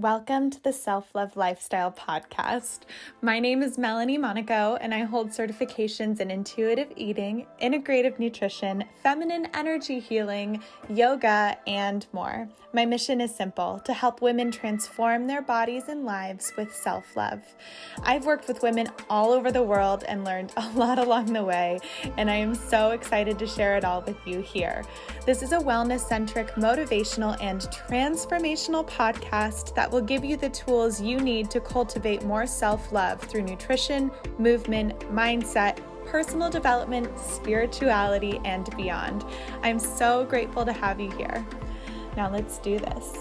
Welcome to the Self-Love Lifestyle Podcast. My name is Melanie Monaco, and I hold certifications in intuitive eating, integrative nutrition, feminine energy healing, yoga, and more. My mission is simple: to help women transform their bodies and lives with self-love. I've worked with women all over the world and learned a lot along the way, and I am so excited to share it all with you here. This is a wellness-centric, motivational, and transformational podcast that will give you the tools you need to cultivate more self-love through nutrition, movement, mindset, personal development, spirituality, and beyond. I'm so grateful to have you here. Now let's do this.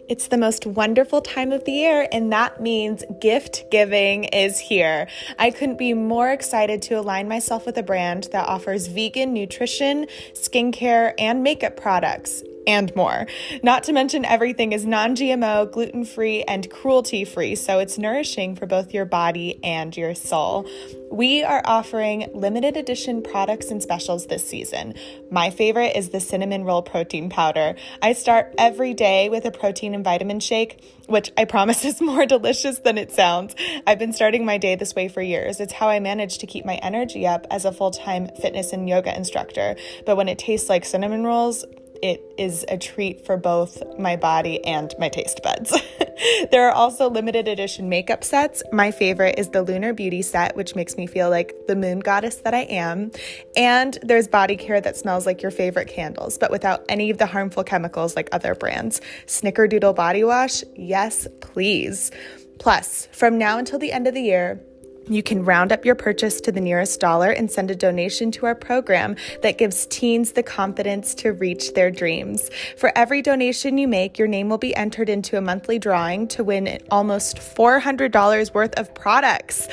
It's the most wonderful time of the year, and that means gift giving is here. I couldn't be more excited to align myself with a brand that offers vegan nutrition, skincare, and makeup products, and more. Not to mention everything is non-GMO, gluten-free, and cruelty-free, so it's nourishing for both your body and your soul. We are offering limited edition products and specials this season. My favorite is the cinnamon roll protein powder. I start every day with a protein and vitamin shake, which I promise is more delicious than it sounds. I've been starting my day this way for years. It's how I manage to keep my energy up as a full-time fitness and yoga instructor. But when it tastes like cinnamon rolls, it is a treat for both my body and my taste buds. There are also limited edition makeup sets. My favorite is the Lunar Beauty set, which makes me feel like the moon goddess that I am. And there's body care that smells like your favorite candles, but without any of the harmful chemicals like other brands. Snickerdoodle body wash, yes, please. Plus, from now until the end of the year, you can round up your purchase to the nearest dollar and send a donation to our program that gives teens the confidence to reach their dreams. For every donation you make, your name will be entered into a monthly drawing to win almost $400 worth of products.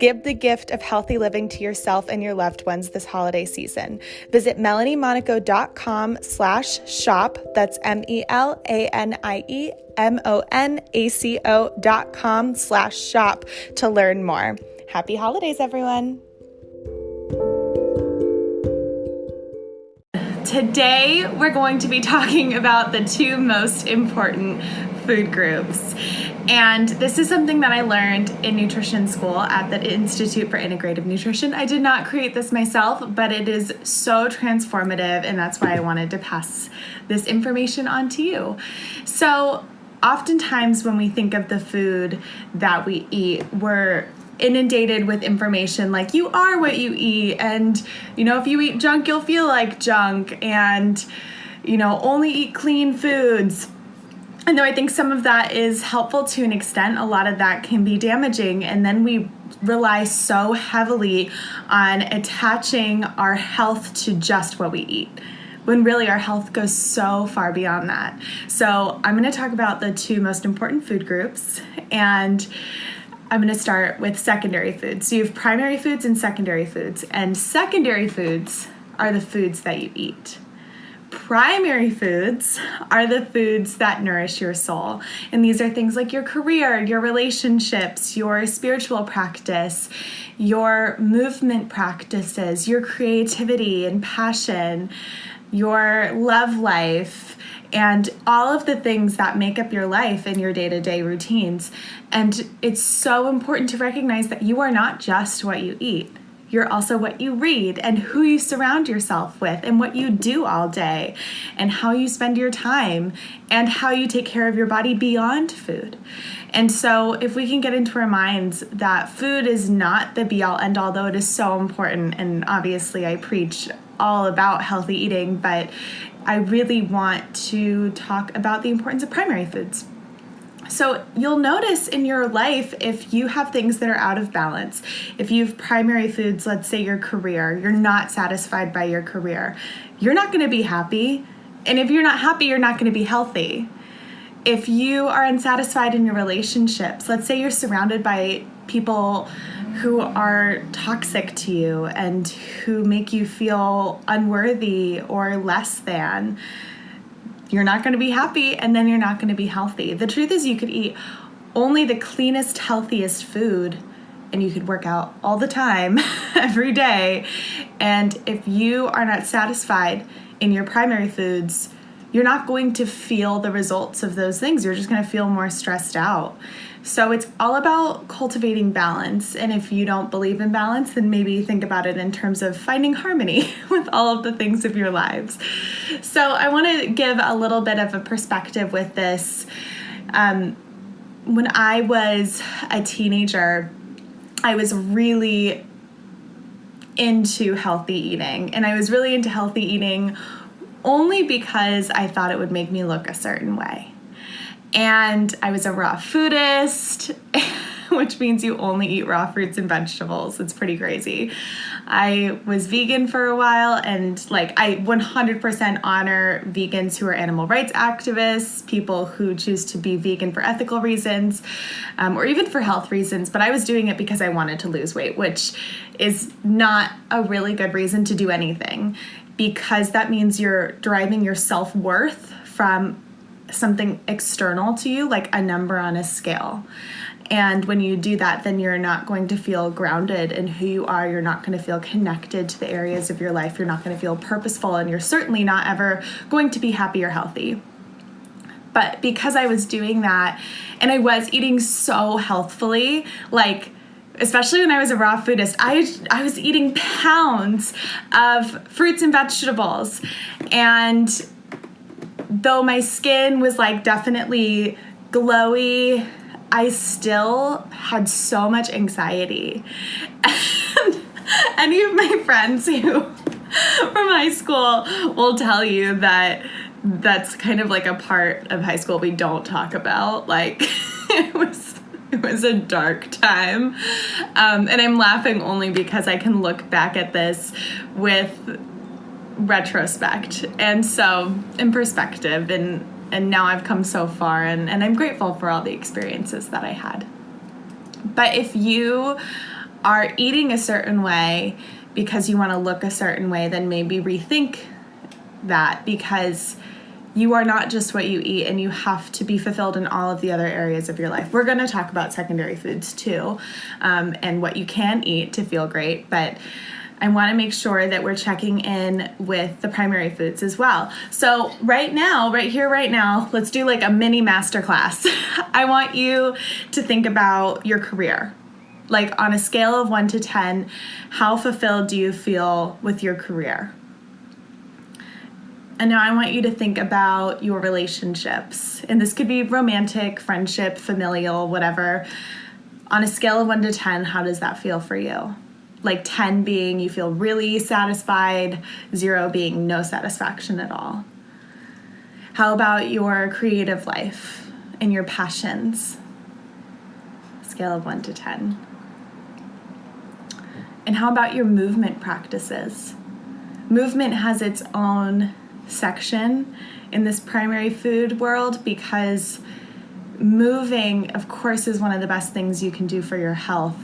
Give the gift of healthy living to yourself and your loved ones this holiday season. Visit melaniemonaco.com/shop. That's MELANIEMONACO.com/shop to learn more. Happy holidays, everyone. Today, we're going to be talking about the two most important food groups. And this is something that I learned in nutrition school at the Institute for Integrative Nutrition. I did not create this myself, but it is so transformative, and that's why I wanted to pass this information on to you. So, oftentimes when we think of the food that we eat, we're inundated with information like you are what you eat, and if you eat junk you'll feel like junk, and only eat clean foods. And though I think some of that is helpful to an extent, a lot of that can be damaging, and then we rely so heavily on attaching our health to just what we eat, when really our health goes so far beyond that. So I'm going to talk about the two most important food groups, and I'm going to start with secondary foods. So you have primary foods and secondary foods, and secondary foods are the foods that you eat. Primary foods are the foods that nourish your soul, and these are things like your career, your relationships, your spiritual practice, your movement practices, your creativity and passion, your love life, and all of the things that make up your life and your day-to-day routines. And it's so important to recognize that you are not just what you eat. You're also what you read, and who you surround yourself with, and what you do all day, and how you spend your time, and how you take care of your body beyond food. And so if we can get into our minds that food is not the be-all, end-all, though it is so important, and obviously I preach all about healthy eating, but I really want to talk about the importance of primary foods. So you'll notice in your life, if you have things that are out of balance, if you have primary foods, let's say your career, you're not satisfied by your career, you're not going to be happy. And if you're not happy, you're not going to be healthy. If you are unsatisfied in your relationships, let's say you're surrounded by people who are toxic to you and who make you feel unworthy or less than, you're not going to be happy, and then you're not going to be healthy. The truth is, you could eat only the cleanest, healthiest food, and you could work out all the time, every day. And if you are not satisfied in your primary foods, you're not going to feel the results of those things. You're just going to feel more stressed out. So it's all about cultivating balance. And if you don't believe in balance, then maybe think about it in terms of finding harmony with all of the things of your lives. So I want to give a little bit of a perspective with this. When I was a teenager, I was really into healthy eating. And I was really into healthy eating only because I thought it would make me look a certain way. And I was a raw foodist, which means you only eat raw fruits and vegetables. It's pretty crazy. I was vegan for a while, and I 100% honor vegans who are animal rights activists, people who choose to be vegan for ethical reasons, or even for health reasons. But I was doing it because I wanted to lose weight, which is not a really good reason to do anything, because that means you're deriving your self-worth from something external to you, like a number on a scale. And when you do that, then you're not going to feel grounded in who you are. You're not going to feel connected to the areas of your life. You're not going to feel purposeful, and you're certainly not ever going to be happy or healthy. But because I was doing that, and I was eating so healthfully, especially when I was a raw foodist, I was eating pounds of fruits and vegetables. And though my skin was definitely glowy, I still had so much anxiety. And any of my friends who from high school will tell you that that's kind of a part of high school we don't talk about. It was a dark time. And I'm laughing only because I can look back at this with retrospect and so in perspective, and now I've come so far, and I'm grateful for all the experiences that I had. But if you are eating a certain way because you want to look a certain way, then maybe rethink that, because you are not just what you eat, and you have to be fulfilled in all of the other areas of your life. We're going to talk about secondary foods too, and what you can eat to feel great, but I want to make sure that we're checking in with the primary foods as well. So right now, let's do a mini masterclass. I want you to think about your career. On a scale of 1 to 10, how fulfilled do you feel with your career? And now I want you to think about your relationships. And this could be romantic, friendship, familial, whatever. On a scale of 1 to 10, how does that feel for you? 10 being you feel really satisfied, 0 being no satisfaction at all. How about your creative life and your passions? Scale of 1 to 10. And how about your movement practices? Movement has its own section in this primary food world, because moving, of course, is one of the best things you can do for your health.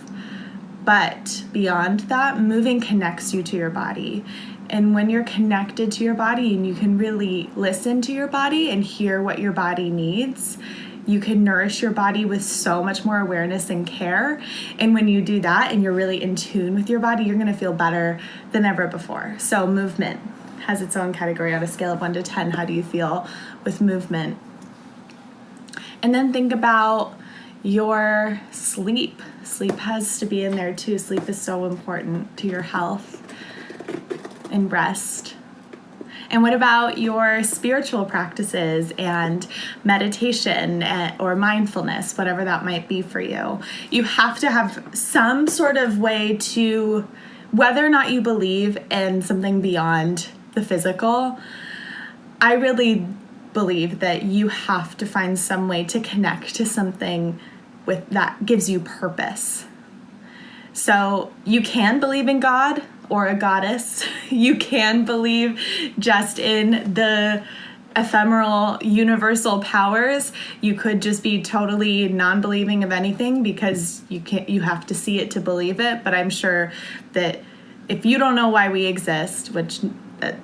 But beyond that, moving connects you to your body. And when you're connected to your body and you can really listen to your body and hear what your body needs, you can nourish your body with so much more awareness and care. And when you do that and you're really in tune with your body, you're going to feel better than ever before. So movement has its own category on a scale of 1 to 10. How do you feel with movement? And then think about your sleep. Sleep has to be in there too. Sleep is so important to your health, and rest. And what about your spiritual practices and meditation or mindfulness, whatever that might be for you? You have to have some sort of way to, whether or not you believe in something beyond the physical, I really believe that you have to find some way to connect to something with that gives you purpose. So you can believe in God or a goddess. You can believe just in the ephemeral universal powers. You could just be totally non-believing of anything because you have to see it to believe it. But I'm sure that if you don't know why we exist, which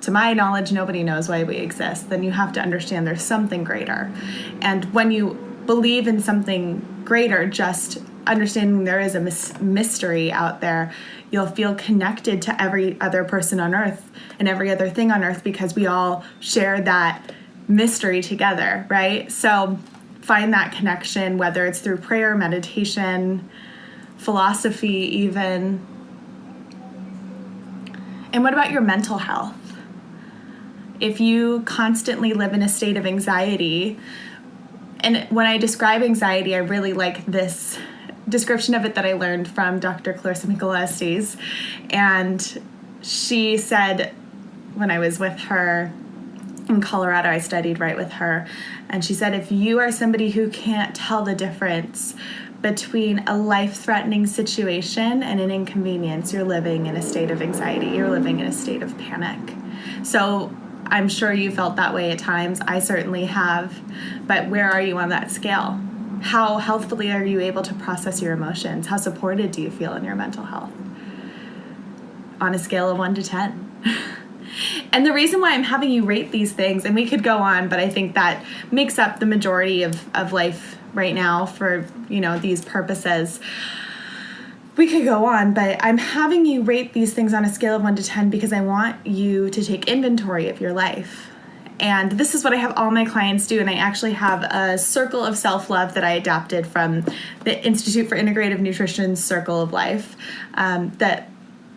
to my knowledge nobody knows why we exist, then you have to understand there's something greater. And when you believe in something greater, just understanding there is a mystery out there, you'll feel connected to every other person on earth and every other thing on earth because we all share that mystery together, right? So find that connection, whether it's through prayer, meditation, philosophy even. And what about your mental health? If you constantly live in a state of anxiety, and when I describe anxiety, I really like this description of it that I learned from Dr. Clarissa Michael-Estes. And she said, when I was with her in Colorado, I studied right with her, and she said, if you are somebody who can't tell the difference between a life-threatening situation and an inconvenience, you're living in a state of anxiety, you're living in a state of panic. So I'm sure you felt that way at times. I certainly have. But where are you on that scale? How healthfully are you able to process your emotions? How supported do you feel in your mental health? On a scale of 1 to 10. And the reason why I'm having you rate these things, and we could go on, but I think that makes up the majority of life right now for, these purposes. We could go on, but I'm having you rate these things on a scale of 1 to 10 because I want you to take inventory of your life. And this is what I have all my clients do, and I actually have a circle of self-love that I adapted from the Institute for Integrative Nutrition's Circle of Life that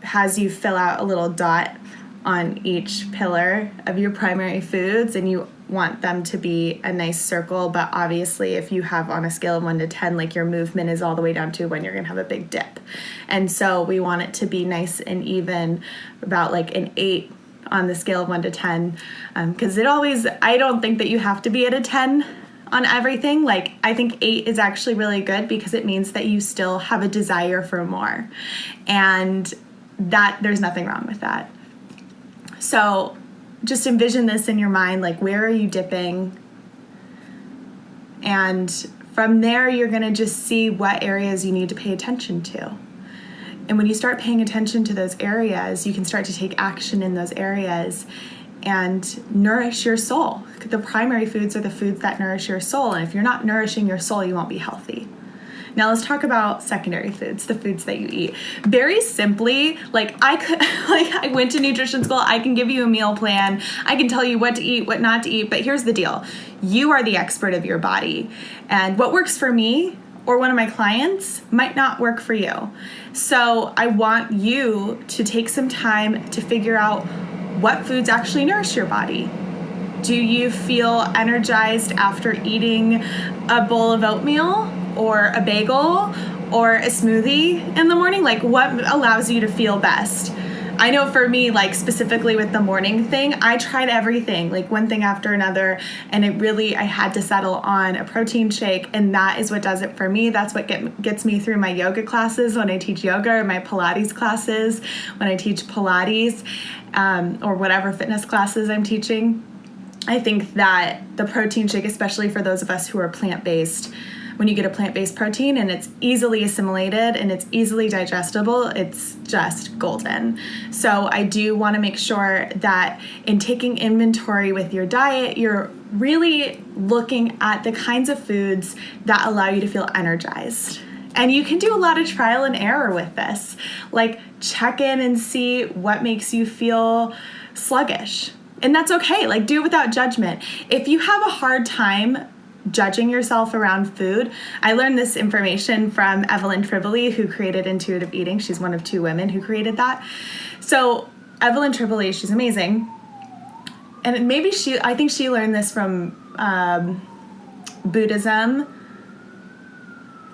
has you fill out a little dot on each pillar of your primary foods, and you want them to be a nice circle, but obviously if you have on a scale of 1 to 10, like your movement is all the way down to when you're going to have a big dip. And so we want it to be nice and even, about like an 8 on the scale of 1 to 10, because I don't think that you have to be at a 10 on everything. Like, I think 8 is actually really good because it means that you still have a desire for more, and that there's nothing wrong with that. So just envision this in your mind, like, where are you dipping? And from there, you're going to just see what areas you need to pay attention to. And when you start paying attention to those areas, you can start to take action in those areas and nourish your soul. The primary foods are the foods that nourish your soul. And if you're not nourishing your soul, you won't be healthy. Now let's talk about secondary foods, the foods that you eat. Very simply, I went to nutrition school. I can give you a meal plan. I can tell you what to eat, what not to eat. But here's the deal. You are the expert of your body. And what works for me or one of my clients might not work for you. So I want you to take some time to figure out what foods actually nourish your body. Do you feel energized after eating a bowl of oatmeal or a bagel or a smoothie in the morning? Like, what allows you to feel best? I know for me, like specifically with the morning thing, I tried everything, like one thing after another, and I had to settle on a protein shake, and that is what does it for me. That's what gets me through my yoga classes when I teach yoga, or my Pilates classes when I teach Pilates, or whatever fitness classes I'm teaching. I think that the protein shake, especially for those of us who are plant-based, when you get a plant-based protein and it's easily assimilated and it's easily digestible, it's just golden. So I do want to make sure that in taking inventory with your diet, you're really looking at the kinds of foods that allow you to feel energized. And you can do a lot of trial and error with this. Like, check in and see what makes you feel sluggish. And that's okay. Like, do it without judgment. If you have a hard time judging yourself around food, I learned this information from Evelyn Tribole, who created intuitive eating. She's one of 2 women who created that. So Evelyn Tribole, she's amazing. And I think she learned this from Buddhism,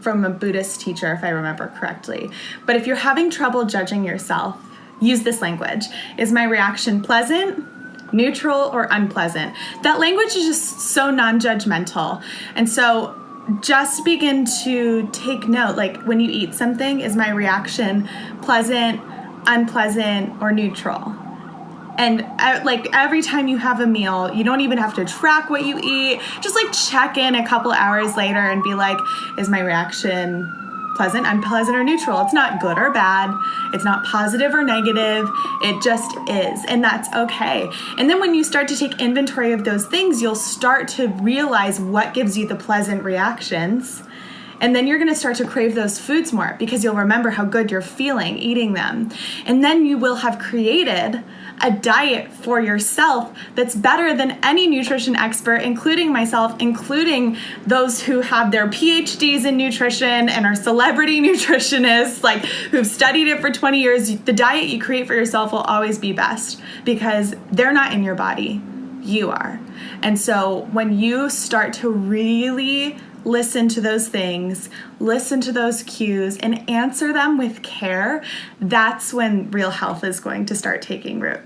from a Buddhist teacher, if I remember correctly. But if you're having trouble judging yourself, use this language. Is my reaction pleasant, neutral, or unpleasant? That language is just so non-judgmental. And so just begin to take note, like when you eat something, is my reaction pleasant, unpleasant, or neutral? And like every time you have a meal, you don't even have to track what you eat. Just like check in a couple hours later and be like, is my reaction pleasant, unpleasant, or neutral? It's not good or bad. It's not positive or negative. It just is, and that's okay. And then when you start to take inventory of those things, you'll start to realize what gives you the pleasant reactions And then you're going to start to crave those foods more because you'll remember how good you're feeling eating them. And then you will have created a diet for yourself that's better than any nutrition expert, including myself, including those who have their PhDs in nutrition and are celebrity nutritionists, like who've studied it for 20 years. The diet you create for yourself will always be best because they're not in your body, you are. And so when you start to really listen to those things, listen to those cues, and answer them with care, that's when real health is going to start taking root.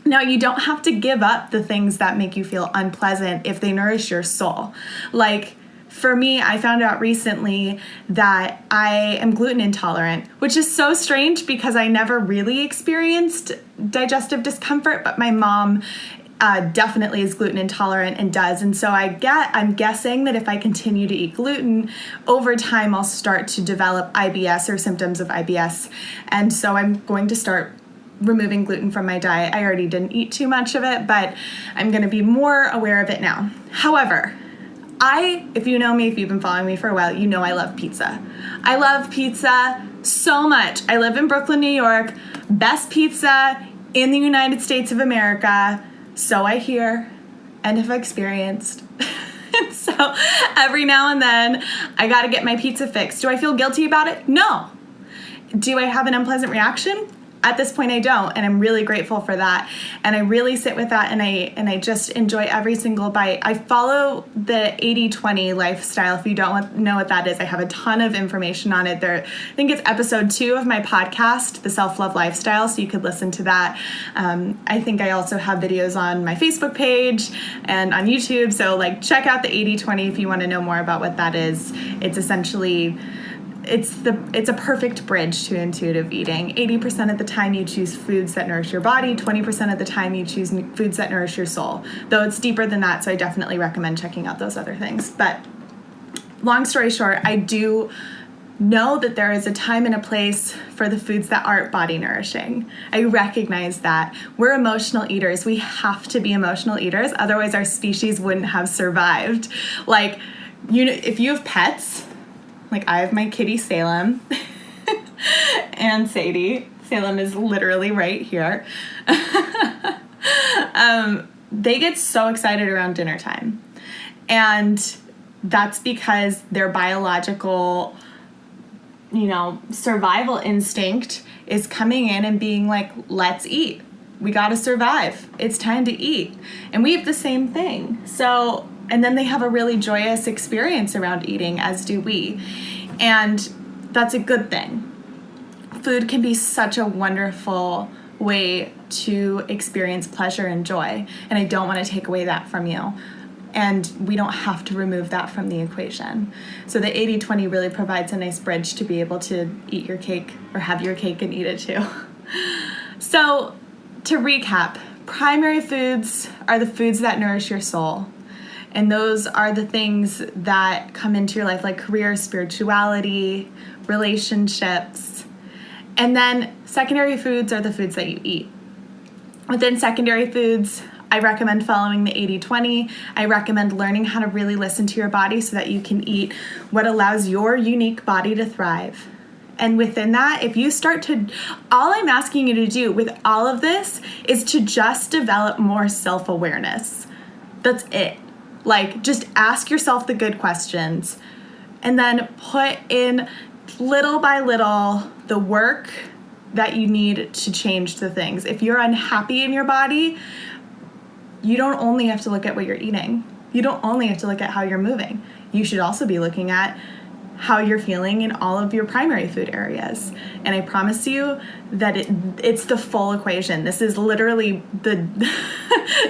Now, you don't have to give up the things that make you feel unpleasant if they nourish your soul. Like, for me, I found out recently that I am gluten intolerant, which is so strange because I never really experienced digestive discomfort, but my mom definitely is gluten intolerant and does. And so I'm guessing that if I continue to eat gluten, over time I'll start to develop IBS or symptoms of IBS. And so I'm going to start removing gluten from my diet. I already didn't eat too much of it, but I'm going to be more aware of it now. However, if you know me, if you've been following me for a while, you know I love pizza. I love pizza so much. I live in Brooklyn, New York. Best pizza in the United States of America. So I hear and have experienced. And so every now and then, I got to get my pizza fixed. Do I feel guilty about it? No. Do I have an unpleasant reaction? At this point, I don't, and I'm really grateful for that. And I really sit with that, and I just enjoy every single bite. I follow the 80-20 lifestyle. If you don't know what that is, I have a ton of information on it. I think it's episode 2 of my podcast, The Self-Love Lifestyle, so you could listen to that. I think I also have videos on my Facebook page and on YouTube, so check out the 80-20 if you want to know more about what that is. It's essentially... It's a perfect bridge to intuitive eating. 80% of the time you choose foods that nourish your body, 20% of the time you choose foods that nourish your soul. Though it's deeper than that, so I definitely recommend checking out those other things. But long story short, I do know that there is a time and a place for the foods that aren't body nourishing. I recognize that. We're emotional eaters. We have to be emotional eaters, otherwise our species wouldn't have survived. If you have pets, I have my kitty Salem and Sadie. Salem is literally right here. They get so excited around dinner time. And that's because their biological, survival instinct is coming in and being like, let's eat. We got to survive. It's time to eat. And we have the same thing. And then they have a really joyous experience around eating, as do we. And that's a good thing. Food can be such a wonderful way to experience pleasure and joy. And I don't want to take away that from you. And we don't have to remove that from the equation. So the 80-20 really provides a nice bridge to be able to eat your cake or have your cake and eat it too. So to recap, primary foods are the foods that nourish your soul. And those are the things that come into your life, like career, spirituality, relationships. And then secondary foods are the foods that you eat. Within secondary foods, I recommend following the 80-20. I recommend learning how to really listen to your body so that you can eat what allows your unique body to thrive. And within that, if you start to, all I'm asking you to do with all of this is to just develop more self-awareness. That's it. Just ask yourself the good questions and then put in little by little the work that you need to change the things. If you're unhappy in your body, you don't only have to look at what you're eating. You don't only have to look at how you're moving. You should also be looking at how you're feeling in all of your primary food areas. And I promise you that it's the full equation. This is literally the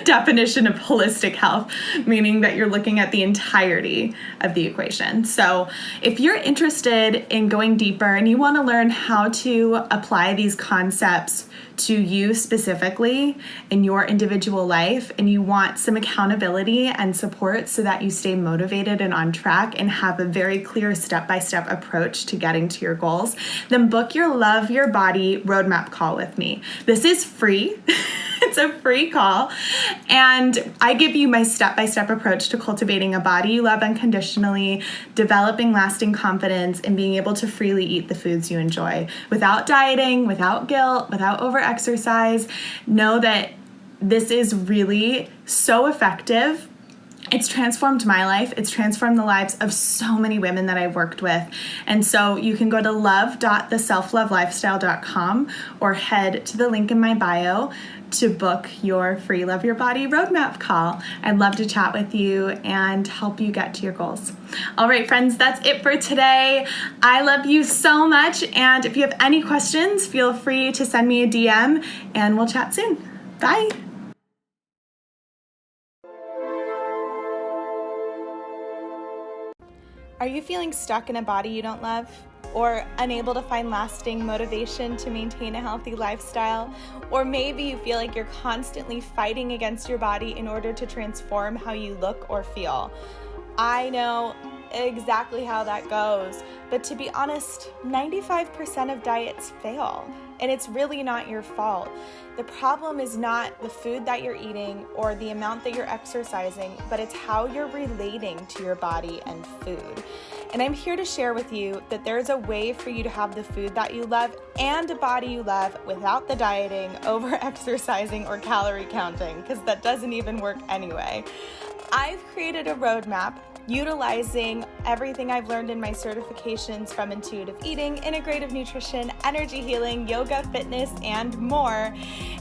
definition of holistic health, meaning that you're looking at the entirety of the equation. So if you're interested in going deeper and you want to learn how to apply these concepts to you specifically in your individual life, and you want some accountability and support so that you stay motivated and on track and have a very clear step step-by-step approach to getting to your goals, then book your Love Your Body Roadmap call with me. This is free. It's a free call, and I give you my step-by-step approach to cultivating a body you love unconditionally, developing lasting confidence, and being able to freely eat the foods you enjoy without dieting, without guilt, without over-exercise. Know that this is really so effective. It's transformed my life. It's transformed the lives of so many women that I've worked with. And so you can go to love.theselflovelifestyle.com or head to the link in my bio to book your free Love Your Body Roadmap call. I'd love to chat with you and help you get to your goals. All right, friends, that's it for today. I love you so much. And if you have any questions, feel free to send me a DM and we'll chat soon. Bye. Are you feeling stuck in a body you don't love? Or unable to find lasting motivation to maintain a healthy lifestyle? Or maybe you feel like you're constantly fighting against your body in order to transform how you look or feel. I know exactly how that goes, but to be honest, 95% of diets fail, and it's really not your fault. The problem is not the food that you're eating or the amount that you're exercising, but it's how you're relating to your body and food. And I'm here to share with you that there's a way for you to have the food that you love and a body you love without the dieting, over-exercising, or calorie counting, because that doesn't even work anyway. I've created a roadmap utilizing everything I've learned in my certifications from intuitive eating, integrative nutrition, energy healing, yoga, fitness, and more.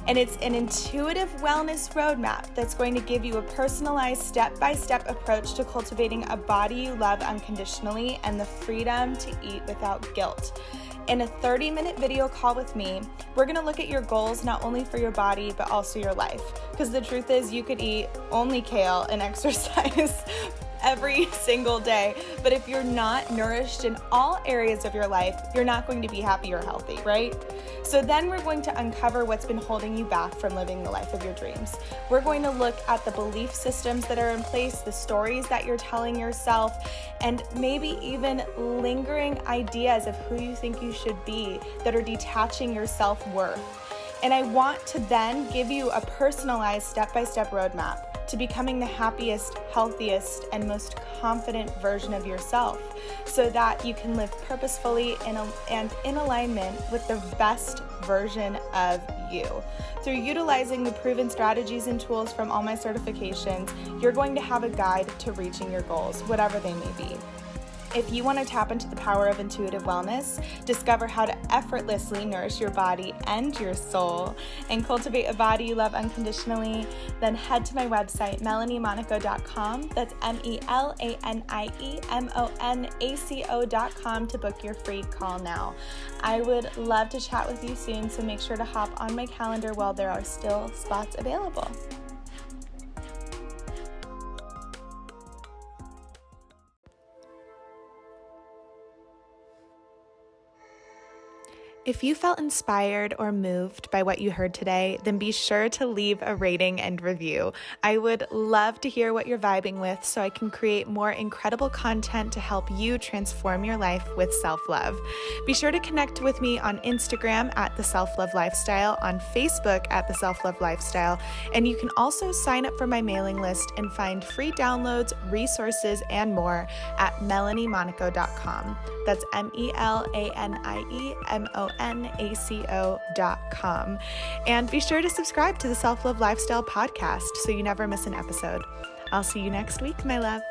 And it's an intuitive wellness roadmap that's going to give you a personalized step-by-step approach to cultivating a body you love unconditionally and the freedom to eat without guilt. In a 30-minute video call with me, we're gonna look at your goals not only for your body, but also your life. Because the truth is, you could eat only kale and exercise every single day, but if you're not nourished in all areas of your life, you're not going to be happy or healthy, right? So then we're going to uncover what's been holding you back from living the life of your dreams. We're going to look at the belief systems that are in place, the stories that you're telling yourself, and maybe even lingering ideas of who you think you should be that are detaching your self-worth. And I want to then give you a personalized step-by-step roadmap to becoming the happiest, healthiest, and most confident version of yourself so that you can live purposefully and in alignment with the best version of you. Through utilizing the proven strategies and tools from all my certifications, you're going to have a guide to reaching your goals, whatever they may be. If you want to tap into the power of intuitive wellness, discover how to effortlessly nourish your body and your soul, and cultivate a body you love unconditionally, then head to my website, melaniemonico.com. That's MELANIEMONACO.com to book your free call now. I would love to chat with you soon, so make sure to hop on my calendar while there are still spots available. If you felt inspired or moved by what you heard today, then be sure to leave a rating and review. I would love to hear what you're vibing with so I can create more incredible content to help you transform your life with self-love. Be sure to connect with me on Instagram at The Self-Love Lifestyle, on Facebook at The Self-Love Lifestyle, and you can also sign up for my mailing list and find free downloads, resources, and more at melaniemonico.com. That's MELANIEMONACO.com. And be sure to subscribe to the Self-Love Lifestyle podcast so you never miss an episode. I'll see you next week, my love.